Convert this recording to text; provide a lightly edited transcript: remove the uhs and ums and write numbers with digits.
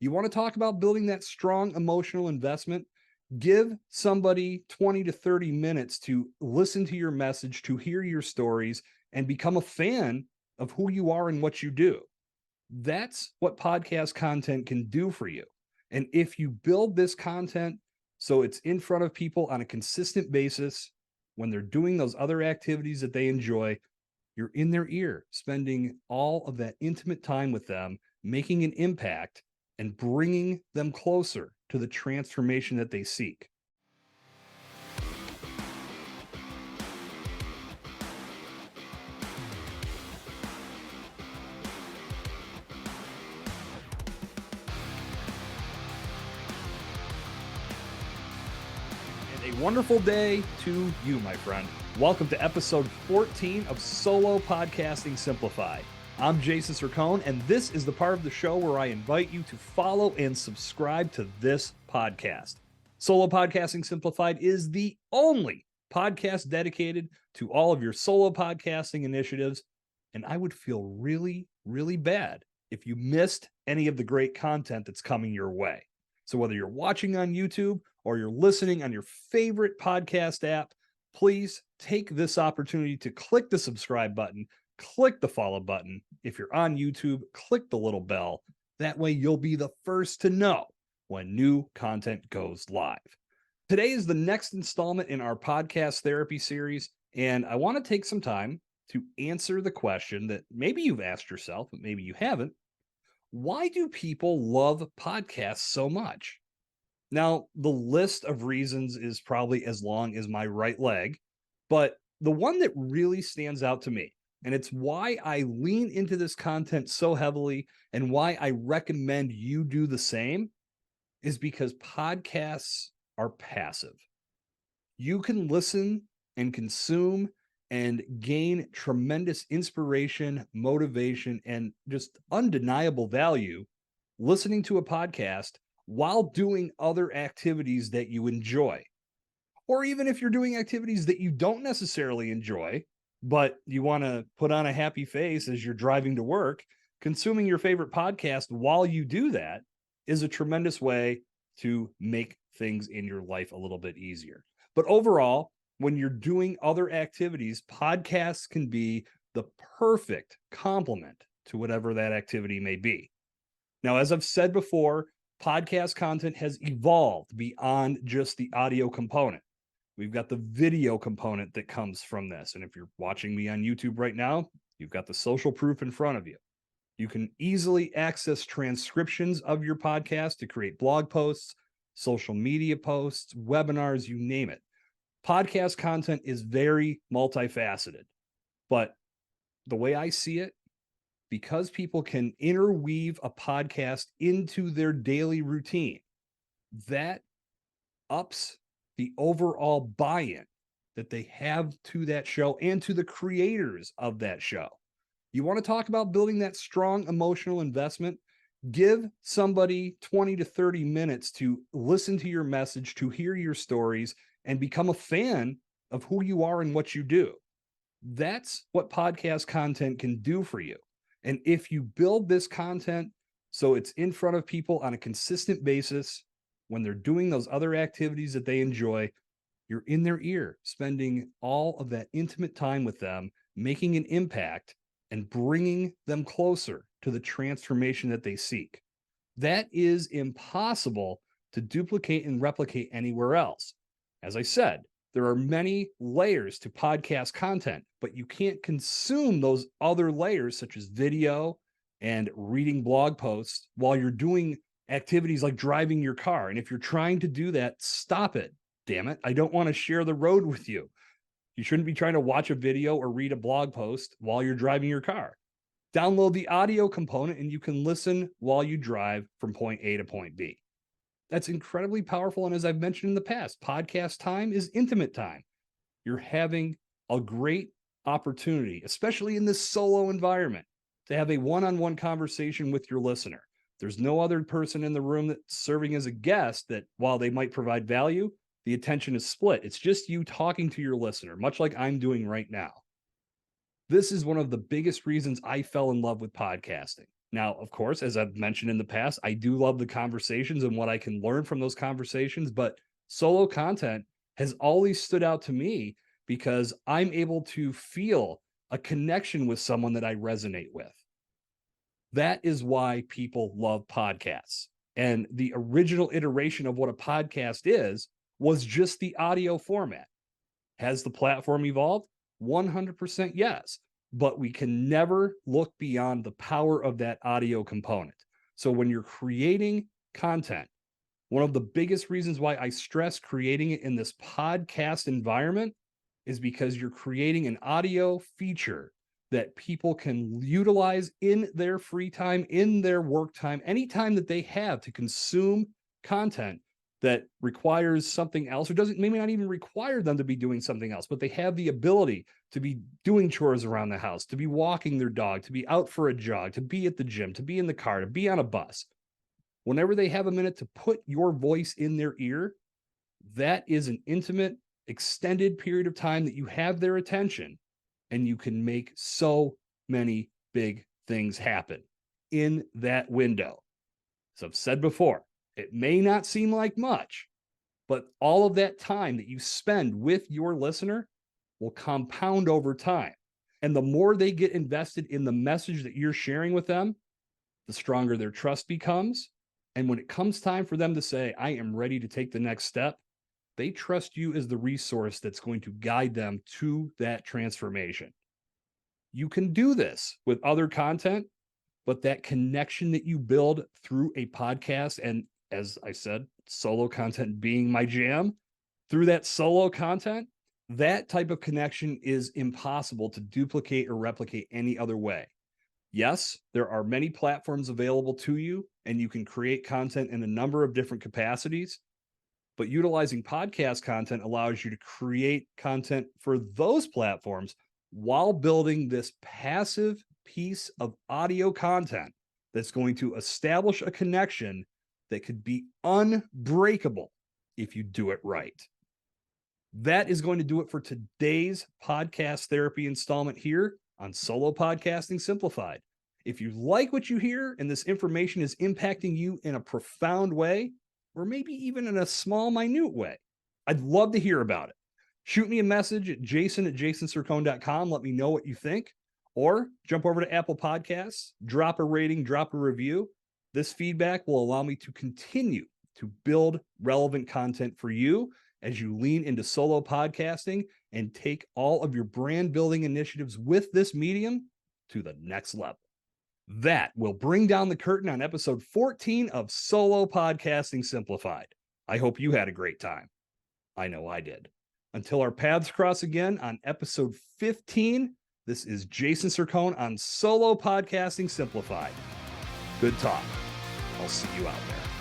You want to talk about building that strong emotional investment? Give somebody 20 to 30 minutes to listen to your message, to hear your stories, and become a fan of who you are and what you do. That's what podcast content can do for you. And if you build this content so it's in front of people on a consistent basis, when they're doing those other activities that they enjoy, you're in their ear, spending all of that intimate time with them, making an impact and bringing them closer to the transformation that they seek. And a wonderful day to you, my friend. Welcome to episode 14 of Solo Podcasting Simplified. I'm Jason Sircone, and this is the part of the show where I invite you to follow and subscribe to this podcast. Solo Podcasting Simplified is the only podcast dedicated to all of your solo podcasting initiatives, and I would feel really, really bad if you missed any of the great content that's coming your way. So whether you're watching on YouTube or you're listening on your favorite podcast app, please take this opportunity to click the subscribe button, click the follow button. If you're on YouTube, click the little bell. That way you'll be the first to know when new content goes live. Today is the next installment in our podcast therapy series, and I want to take some time to answer the question that maybe you've asked yourself, but maybe you haven't. Why do people love podcasts so much? Now, the list of reasons is probably as long as my right leg, but the one that really stands out to me, and it's why I lean into this content so heavily and why I recommend you do the same, is because podcasts are passive. You can listen and consume and gain tremendous inspiration, motivation, and just undeniable value listening to a podcast while doing other activities that you enjoy. Or even if you're doing activities that you don't necessarily enjoy, but you want to put on a happy face as you're driving to work, consuming your favorite podcast while you do that is a tremendous way to make things in your life a little bit easier. But overall, when you're doing other activities, podcasts can be the perfect complement to whatever that activity may be. Now, as I've said before, podcast content has evolved beyond just the audio component. We've got the video component that comes from this. And if you're watching me on YouTube right now, you've got the social proof in front of you. You can easily access transcriptions of your podcast to create blog posts, social media posts, webinars, you name it. Podcast content is very multifaceted, but the way I see it, because people can interweave a podcast into their daily routine, that ups the overall buy-in that they have to that show and to the creators of that show. You want to talk about building that strong emotional investment? Give somebody 20 to 30 minutes to listen to your message, to hear your stories, and become a fan of who you are and what you do. That's what podcast content can do for you. And if you build this content so it's in front of people on a consistent basis, when they're doing those other activities that they enjoy, you're in their ear, spending all of that intimate time with them, making an impact and bringing them closer to the transformation that they seek. That is impossible to duplicate and replicate anywhere else. As I said, there are many layers to podcast content, but you can't consume those other layers such as video and reading blog posts while you're doing activities like driving your car. And if you're trying to do that, stop it. Damn it. I don't want to share the road with you. You shouldn't be trying to watch a video or read a blog post while you're driving your car. Download the audio component and you can listen while you drive from point A to point B. That's incredibly powerful. And as I've mentioned in the past, podcast time is intimate time. You're having a great opportunity, especially in this solo environment, to have a one-on-one conversation with your listener. There's no other person in the room that's serving as a guest that, while they might provide value, the attention is split. It's just you talking to your listener, much like I'm doing right now. This is one of the biggest reasons I fell in love with podcasting. Now, of course, as I've mentioned in the past, I do love the conversations and what I can learn from those conversations, but solo content has always stood out to me because I'm able to feel a connection with someone that I resonate with. That is why people love podcasts. And the original iteration of what a podcast is was just the audio format. Has the platform evolved? 100% yes. But we can never look beyond the power of that audio component. So when you're creating content, one of the biggest reasons why I stress creating it in this podcast environment is because you're creating an audio feature that people can utilize in their free time, in their work time, anytime that they have to consume content that requires something else, or doesn't maybe not even require them to be doing something else, but they have the ability to be doing chores around the house, to be walking their dog, to be out for a jog, to be at the gym, to be in the car, to be on a bus. Whenever they have a minute to put your voice in their ear, that is an intimate, extended period of time that you have their attention, and you can make so many big things happen in that window. As I've said before, it may not seem like much, but all of that time that you spend with your listener will compound over time. And the more they get invested in the message that you're sharing with them, the stronger their trust becomes. And when it comes time for them to say, I am ready to take the next step, they trust you as the resource that's going to guide them to that transformation. You can do this with other content, but that connection that you build through a podcast, and as I said, solo content being my jam, through that solo content, that type of connection is impossible to duplicate or replicate any other way. Yes, there are many platforms available to you, and you can create content in a number of different capacities. But utilizing podcast content allows you to create content for those platforms while building this passive piece of audio content that's going to establish a connection that could be unbreakable if you do it right. That is going to do it for today's podcast therapy installment here on Solo Podcasting Simplified. If you like what you hear and this information is impacting you in a profound way, or maybe even in a small, minute way, I'd love to hear about it. Shoot me a message at jason@jasonsircone.com. Let me know what you think. Or jump over to Apple Podcasts, drop a rating, drop a review. This feedback will allow me to continue to build relevant content for you as you lean into solo podcasting and take all of your brand building initiatives with this medium to the next level. That will bring down the curtain on episode 14 of Solo Podcasting Simplified. I hope you had a great time. I know I did. Until our paths cross again on episode 15, this is Jason Sircone on Solo Podcasting Simplified. Good talk. I'll see you out there.